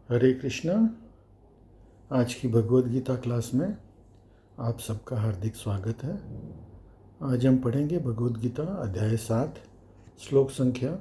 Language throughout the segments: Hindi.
हरे कृष्णा। आज की भगवद गीता क्लास में आप सबका हार्दिक स्वागत है। आज हम पढ़ेंगे भगवद गीता अध्याय 7 श्लोक संख्या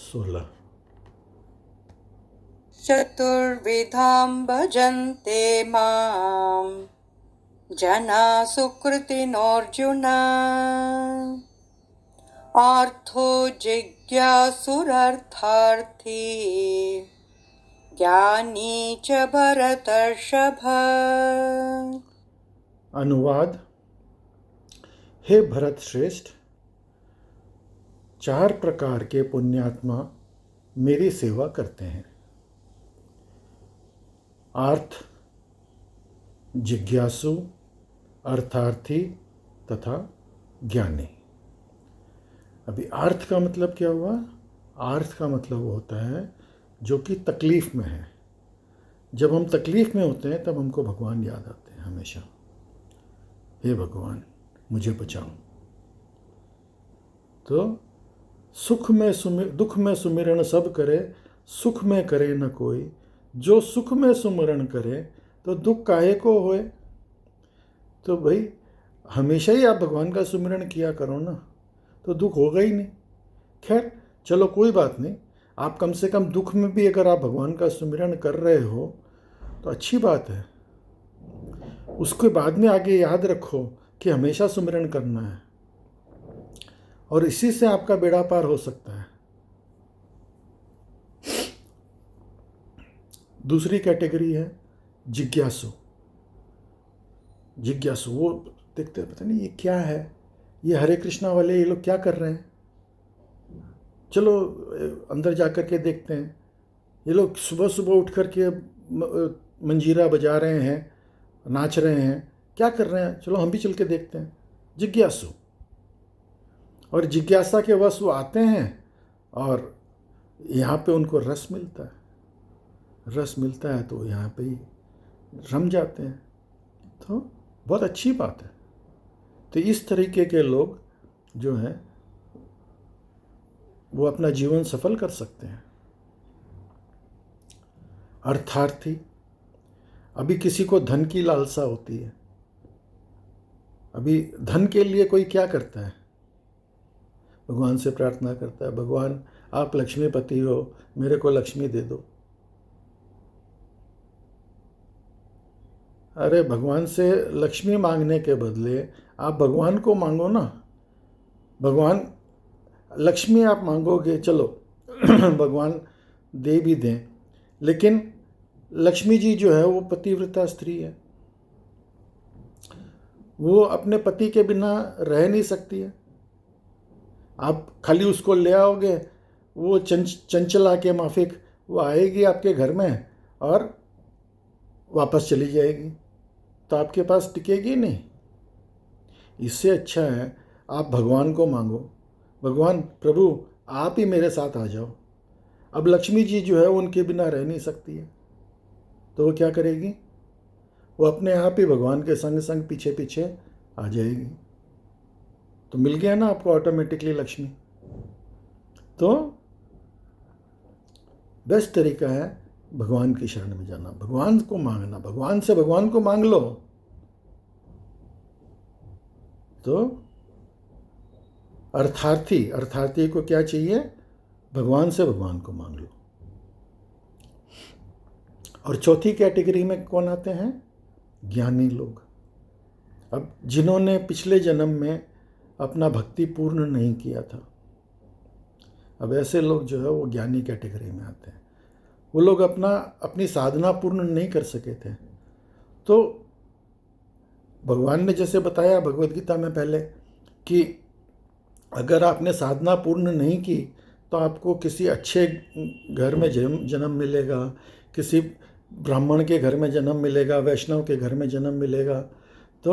16। चतुर्विधां भजन्ते मां जना सुकृतिनोऽर्जुन आर्थो जिज्ञासुरर्थार्थी ज्ञानी च भरतर्षभ। अनुवाद। हे भरत श्रेष्ठ, 4 प्रकार के पुण्यात्मा मेरी सेवा करते हैं। आर्थ, जिज्ञासु, अर्थार्थी तथा ज्ञानी। अभी अर्थ का मतलब क्या हुआ? अर्थ का मतलब होता है जो कि तकलीफ़ में है। जब हम तकलीफ़ में होते हैं तब हमको भगवान याद आते हैं हमेशा। हे भगवान मुझे बचाओ। तो दुख में सुमिरन सब करे, सुख में करे न कोई। जो सुख में सुमिरन करे तो दुख काहे को होए। तो भाई हमेशा ही आप भगवान का सुमिरन किया करो ना, तो दुख होगा ही नहीं। खैर चलो कोई बात नहीं, आप कम से कम दुख में भी अगर आप भगवान का सुमिरन कर रहे हो तो अच्छी बात है। उसके बाद में आगे याद रखो कि हमेशा सुमिरन करना है और इसी से आपका बेड़ा पार हो सकता है। दूसरी कैटेगरी है जिज्ञासु। जिज्ञासु वो देखते हैं, पता नहीं ये क्या है, ये हरे कृष्णा वाले ये लोग क्या कर रहे हैं, चलो अंदर जा कर के देखते हैं। ये लोग सुबह सुबह उठ कर के मंजीरा बजा रहे हैं, नाच रहे हैं, क्या कर रहे हैं, चलो हम भी चल के देखते हैं। जिज्ञासु। और जिज्ञासा के वश वो आते हैं और यहाँ पे उनको रस मिलता है। रस मिलता है तो यहाँ पे ही रम जाते हैं। तो बहुत अच्छी बात है। तो इस तरीके के लोग जो हैं वो अपना जीवन सफल कर सकते हैं। अर्थार्थी। अभी किसी को धन की लालसा होती है। अभी धन के लिए कोई क्या करता है? भगवान से प्रार्थना करता है, भगवान आप लक्ष्मीपति हो, मेरे को लक्ष्मी दे दो। अरे भगवान से लक्ष्मी मांगने के बदले आप भगवान को मांगो ना। भगवान लक्ष्मी आप मांगोगे, चलो भगवान दे भी दें, लेकिन लक्ष्मी जी जो है वो पतिव्रता स्त्री है। वो अपने पति के बिना रह नहीं सकती है। आप खाली उसको ले आओगे, वो चंचला के माफिक वो आएगी आपके घर में और वापस चली जाएगी, तो आपके पास टिकेगी नहीं। इससे अच्छा है आप भगवान को मांगो, भगवान प्रभु आप ही मेरे साथ आ जाओ। अब लक्ष्मी जी जो है उनके बिना रह नहीं सकती है, तो वो क्या करेगी? वो अपने आप ही भगवान के संग संग पीछे पीछे आ जाएगी। तो मिल गया ना आपको ऑटोमेटिकली लक्ष्मी। तो बेस्ट तरीका है भगवान की शरण में जाना, भगवान को मांगना, भगवान से भगवान को मांग लो। तो अर्थार्थी को क्या चाहिए? भगवान से भगवान को मांग लो। और चौथी कैटेगरी में कौन आते हैं? ज्ञानी लोग। अब जिन्होंने पिछले जन्म में अपना भक्ति पूर्ण नहीं किया था, अब ऐसे लोग जो है वो ज्ञानी कैटेगरी में आते हैं। वो लोग अपनी साधना पूर्ण नहीं कर सके थे, तो भगवान ने जैसे बताया भगवद गीता में पहले कि अगर आपने साधना पूर्ण नहीं की तो आपको किसी अच्छे घर में जन्म मिलेगा, किसी ब्राह्मण के घर में जन्म मिलेगा, वैष्णव के घर में जन्म मिलेगा, तो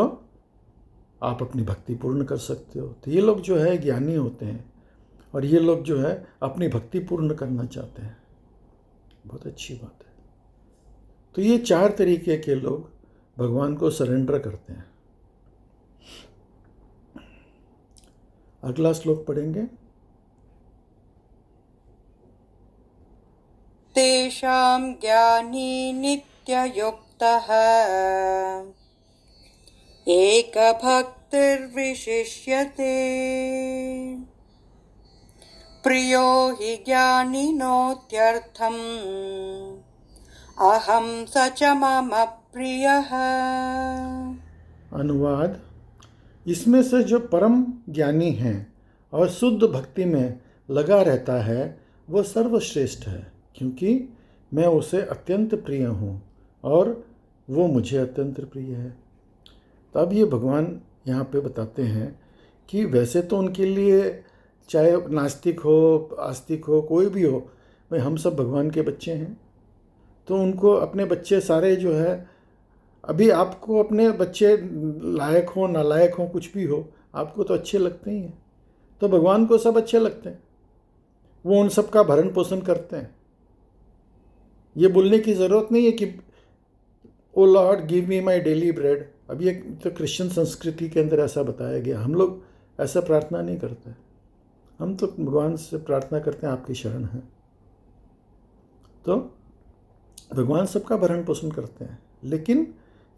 आप अपनी भक्ति पूर्ण कर सकते हो। तो ये लोग जो है ज्ञानी होते हैं और ये लोग जो है अपनी भक्ति पूर्ण करना चाहते हैं। बहुत अच्छी बात है। तो ये 4 तरीके के लोग भगवान को सरेंडर करते हैं। अगला श्लोक पढ़ेंगे। तेषां ज्ञानी नित्ययुक्तः एकभक्तिर्विशिष्यते प्रियो हि ज्ञानिनोत्यर्थम् अहं स च मम प्रियः। अनुवाद: इसमें से जो परम ज्ञानी है और शुद्ध भक्ति में लगा रहता है वह सर्वश्रेष्ठ है, क्योंकि मैं उसे अत्यंत प्रिय हूँ और वो मुझे अत्यंत प्रिय है। तो अब ये भगवान यहाँ पे बताते हैं कि वैसे तो उनके लिए चाहे नास्तिक हो आस्तिक हो कोई भी हो, भाई हम सब भगवान के बच्चे हैं, तो उनको अपने बच्चे सारे जो है, अभी आपको अपने बच्चे लायक हो नालायक हो कुछ भी हो, आपको तो अच्छे लगते ही हैं, तो भगवान को सब अच्छे लगते हैं, वो उन सब का भरण पोषण करते हैं। ये बोलने की ज़रूरत नहीं है कि O Lord give me my daily bread. अभी एक तो क्रिश्चियन संस्कृति के अंदर ऐसा बताया गया, हम लोग ऐसा प्रार्थना नहीं करते, हम तो भगवान से प्रार्थना करते हैं आपकी शरण है। तो भगवान सबका भरण पोषण करते हैं, लेकिन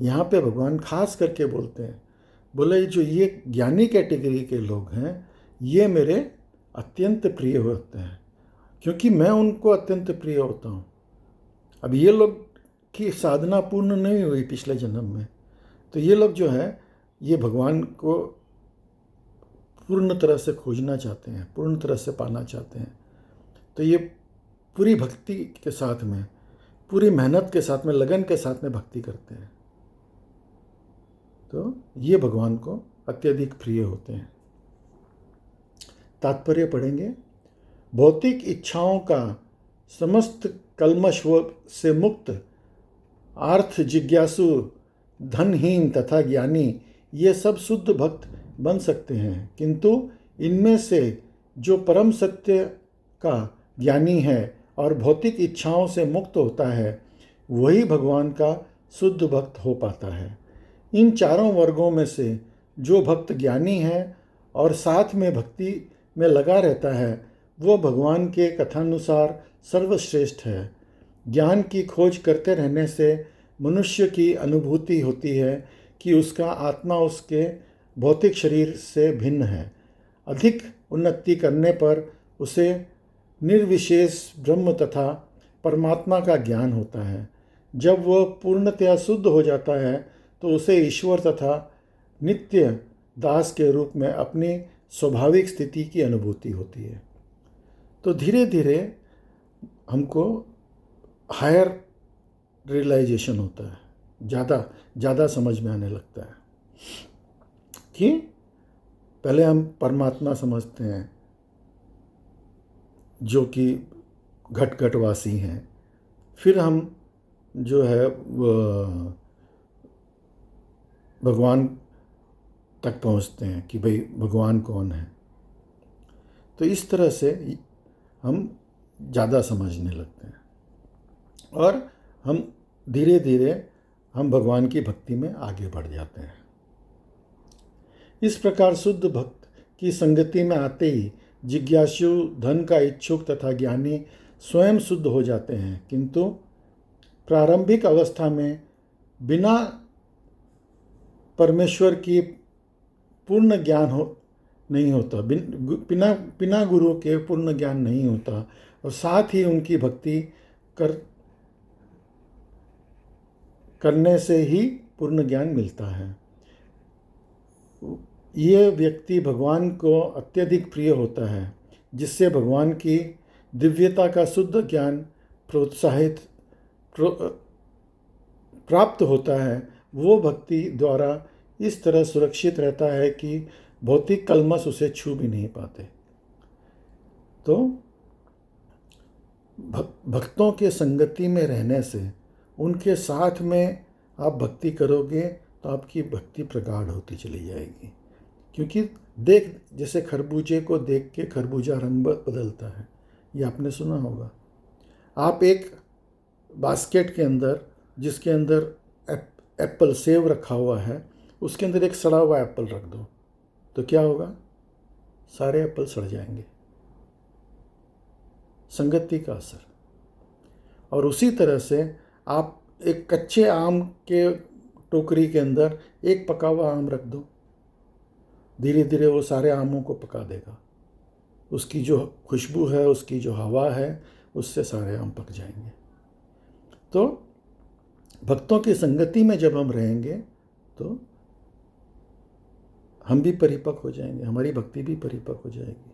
यहाँ पे भगवान खास करके बोलते हैं, बोले जो ये ज्ञानी कैटेगरी के लोग हैं ये मेरे अत्यंत प्रिय होते हैं, क्योंकि मैं उनको अत्यंत प्रिय होता हूँ। अब ये लोग की साधना पूर्ण नहीं हुई पिछले जन्म में, तो ये लोग जो है ये भगवान को पूर्ण तरह से खोजना चाहते हैं, पूर्ण तरह से पाना चाहते हैं, तो ये पूरी भक्ति के साथ में, पूरी मेहनत के साथ में, लगन के साथ में भक्ति करते हैं, तो ये भगवान को अत्यधिक प्रिय होते हैं। तात्पर्य पढ़ेंगे। भौतिक इच्छाओं का समस्त कल्मश से मुक्त, आर्थ जिज्ञासु, धनहीन तथा ज्ञानी ये सब शुद्ध भक्त बन सकते हैं, किंतु इनमें से जो परम सत्य का ज्ञानी है और भौतिक इच्छाओं से मुक्त होता है वही भगवान का शुद्ध भक्त हो पाता है। इन चारों वर्गों में से जो भक्त ज्ञानी है और साथ में भक्ति में लगा रहता है वो भगवान के कथानुसार सर्वश्रेष्ठ है। ज्ञान की खोज करते रहने से मनुष्य की अनुभूति होती है कि उसका आत्मा उसके भौतिक शरीर से भिन्न है। अधिक उन्नति करने पर उसे निर्विशेष ब्रह्म तथा परमात्मा का ज्ञान होता है। जब वह पूर्णतया शुद्ध हो जाता है तो उसे ईश्वर तथा नित्य दास के रूप में अपनी स्वाभाविक स्थिति की अनुभूति होती है। तो धीरे धीरे हमको हायर रियलाइजेशन होता है, ज़्यादा समझ में आने लगता है कि पहले हम परमात्मा समझते हैं जो कि घट घटवासी हैं, फिर हम जो है भगवान तक पहुंचते हैं कि भाई भगवान कौन है। तो इस तरह से हम ज़्यादा समझने लगते हैं और हम धीरे धीरे हम भगवान की भक्ति में आगे बढ़ जाते हैं। इस प्रकार शुद्ध भक्त की संगति में आते ही जिज्ञासु, धन का इच्छुक तथा ज्ञानी स्वयं शुद्ध हो जाते हैं, किंतु प्रारंभिक अवस्था में बिना परमेश्वर की पूर्ण ज्ञान नहीं होता, बिना गुरु के पूर्ण ज्ञान नहीं होता और साथ ही उनकी भक्ति करने से ही पूर्ण ज्ञान मिलता है। ये व्यक्ति भगवान को अत्यधिक प्रिय होता है, जिससे भगवान की दिव्यता का शुद्ध ज्ञान प्राप्त होता है। वो भक्ति द्वारा इस तरह सुरक्षित रहता है कि भौतिक कल्मश उसे छू भी नहीं पाते। तो भक्तों के संगति में रहने से, उनके साथ में आप भक्ति करोगे तो आपकी भक्ति प्रगाढ़ होती चली जाएगी, क्योंकि जैसे खरबूजे को देख के खरबूजा रंग बदलता है, ये आपने सुना होगा। आप एक बास्केट के अंदर जिसके अंदर एप्पल सेब रखा हुआ है, उसके अंदर एक सड़ा हुआ एप्पल रख दो तो क्या होगा? सारे एप्पल सड़ जाएंगे। संगति का असर। और उसी तरह से आप एक कच्चे आम के टोकरी के अंदर एक पका हुआ आम रख दो, धीरे धीरे वो सारे आमों को पका देगा। उसकी जो खुशबू है, उसकी जो हवा है, उससे सारे आम पक जाएंगे। तो भक्तों की संगति में जब हम रहेंगे तो हम भी परिपक्व हो जाएंगे, हमारी भक्ति भी परिपक्व हो जाएगी।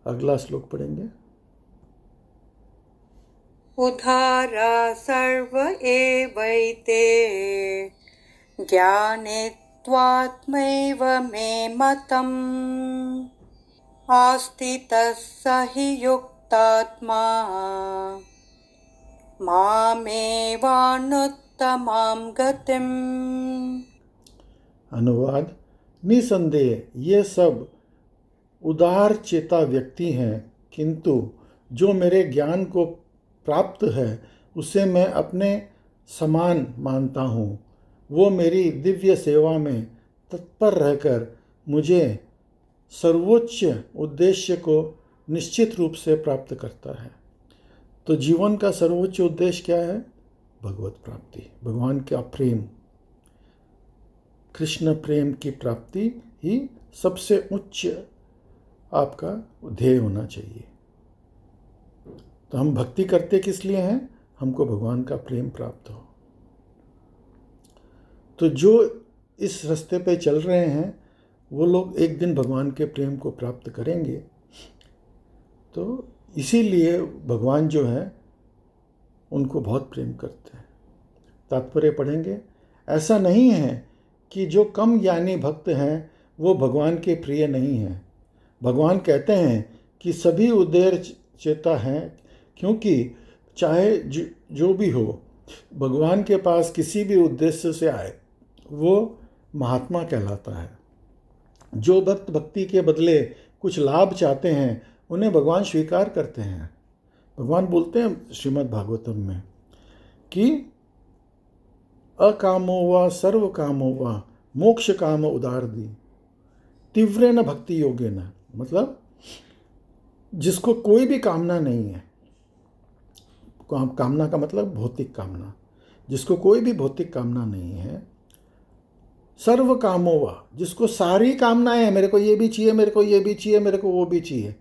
अगला श्लोक पढ़ेंगे। उदारा सर्व एवैते ज्ञाने त्वात्मैव मे मतम् आस्थितः स हि युक्तात्मा मामेवानुत्तमां गतिम्। अनुवाद। निसंदेह ये सब उदार चेता व्यक्ति हैं, किंतु जो मेरे ज्ञान को प्राप्त है उसे मैं अपने समान मानता हूँ। वो मेरी दिव्य सेवा में तत्पर रहकर मुझे सर्वोच्च उद्देश्य को निश्चित रूप से प्राप्त करता है। तो जीवन का सर्वोच्च उद्देश्य क्या है? भगवत प्राप्ति, भगवान का प्रेम, कृष्ण प्रेम की प्राप्ति ही सबसे उच्च आपका ध्येय होना चाहिए। तो हम भक्ति करते किस लिए हैं? हमको भगवान का प्रेम प्राप्त हो। तो जो इस रास्ते पे चल रहे हैं वो लोग एक दिन भगवान के प्रेम को प्राप्त करेंगे। तो इसीलिए भगवान जो है उनको बहुत प्रेम करते हैं। तात्पर्य पढ़ेंगे। ऐसा नहीं है कि जो कम ज्ञानी भक्त हैं वो भगवान के प्रिय नहीं हैं। भगवान कहते हैं कि सभी उदार चेता हैं, क्योंकि चाहे जो भी हो, भगवान के पास किसी भी उद्देश्य से आए वो महात्मा कहलाता है। जो भक्त भक्ति के बदले कुछ लाभ चाहते हैं उन्हें भगवान स्वीकार करते हैं। भगवान बोलते हैं श्रीमद् भागवतम में कि अकामो वा सर्व कामो वा मोक्ष काम उदारदी तीव्रेन भक्ति योगेन। मतलब जिसको कोई भी कामना नहीं है, कामना का मतलब भौतिक कामना, जिसको कोई भी भौतिक कामना नहीं है, सर्व कामो वा जिसको सारी कामनाएं हैं, मेरे को ये भी चाहिए, मेरे को ये भी चाहिए, मेरे को वो भी चाहिए,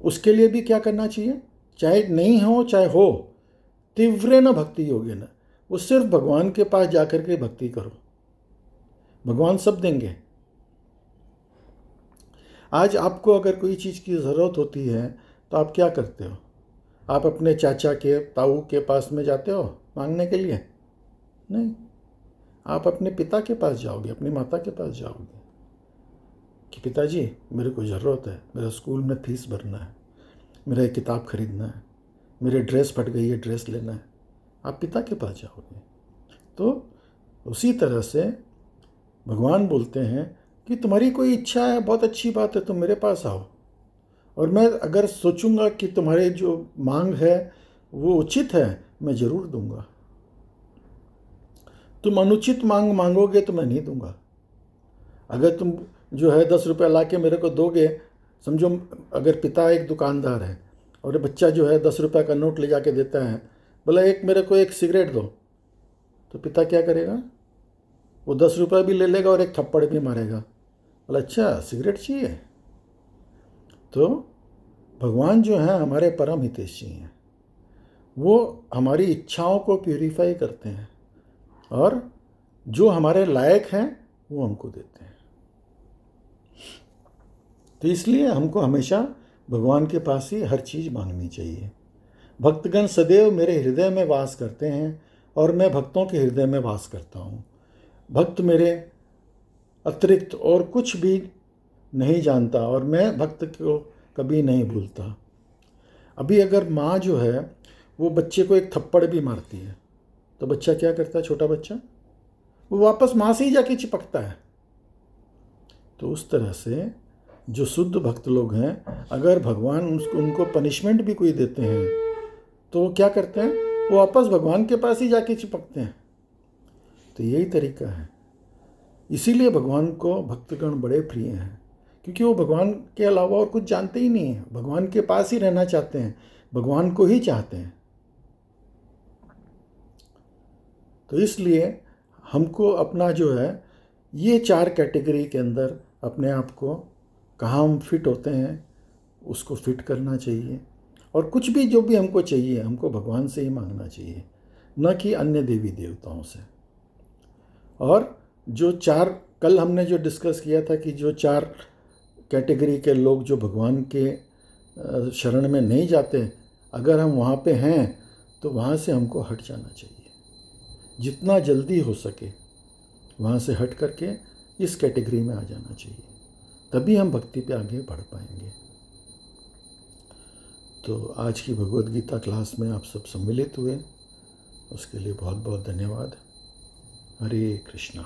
उसके लिए भी क्या करना चाहिए? चाहे नहीं हो चाहे हो, तीव्रेन भक्ति योगेन, वो सिर्फ भगवान के पास जाकर के भक्ति करो, भगवान सब देंगे। आज आपको अगर कोई चीज़ की ज़रूरत होती है तो आप क्या करते हो? आप अपने चाचा के, ताऊ के पास में जाते हो मांगने के लिए? नहीं, आप अपने पिता के पास जाओगे, अपनी माता के पास जाओगे कि पिताजी मेरे को ज़रूरत है, मेरा स्कूल में फीस भरना है, मेरा एक किताब खरीदना है, मेरी ड्रेस फट गई है, ड्रेस लेना है। आप पिता के पास जाओगे। तो उसी तरह से भगवान बोलते हैं कि तुम्हारी कोई इच्छा है, बहुत अच्छी बात है, तुम मेरे पास आओ, और मैं अगर सोचूंगा कि तुम्हारे जो मांग है वो उचित है, मैं ज़रूर दूंगा। तुम अनुचित मांग मांगोगे तो मैं नहीं दूंगा। अगर तुम जो है 10 रुपये ला के मेरे को दोगे, समझो अगर पिता एक दुकानदार है और बच्चा जो है 10 रुपये का नोट ले जाके देता है, बोला एक मेरे को एक सिगरेट दो, तो पिता क्या करेगा? वो 10 रुपये भी ले लेगा और एक थप्पड़ भी मारेगा। बोला अच्छा सिगरेट चाहिए? तो भगवान जो है हमारे परम हितैषी हैं, वो हमारी इच्छाओं को प्यूरीफाई करते हैं और जो हमारे लायक हैं वो हमको देते हैं। तो इसलिए हमको हमेशा भगवान के पास ही हर चीज़ मांगनी चाहिए। भक्तगण सदैव मेरे हृदय में वास करते हैं और मैं भक्तों के हृदय में वास करता हूँ। भक्त मेरे अतिरिक्त और कुछ भी नहीं जानता और मैं भक्त को कभी नहीं भूलता। अभी अगर माँ जो है वो बच्चे को एक थप्पड़ भी मारती है तो बच्चा क्या करता है? छोटा बच्चा वो वापस माँ से ही जाके चिपकता है। तो उस तरह से जो शुद्ध भक्त लोग हैं, अगर भगवान उनको पनिशमेंट भी कोई देते हैं तो वो क्या करते हैं? वो वापस भगवान के पास ही जाके चिपकते हैं। तो यही तरीका है। इसीलिए भगवान को भक्तगण बड़े प्रिय हैं, क्योंकि वो भगवान के अलावा और कुछ जानते ही नहीं हैं, भगवान के पास ही रहना चाहते हैं, भगवान को ही चाहते हैं। तो इसलिए हमको अपना जो है ये 4 कैटेगरी के अंदर अपने आप को कहाँ हम फिट होते हैं उसको फिट करना चाहिए, और कुछ भी जो भी हमको चाहिए हमको भगवान से ही मांगना चाहिए, न कि अन्य देवी देवताओं से। और जो 4 कल हमने जो डिस्कस किया था कि जो 4 कैटेगरी के लोग जो भगवान के शरण में नहीं जाते, अगर हम वहाँ पे हैं तो वहाँ से हमको हट जाना चाहिए, जितना जल्दी हो सके वहाँ से हट करके इस कैटेगरी में आ जाना चाहिए, तभी हम भक्ति पे आगे बढ़ पाएंगे। तो आज की भगवद गीता क्लास में आप सब सम्मिलित हुए, उसके लिए बहुत बहुत धन्यवाद। हरे कृष्णा।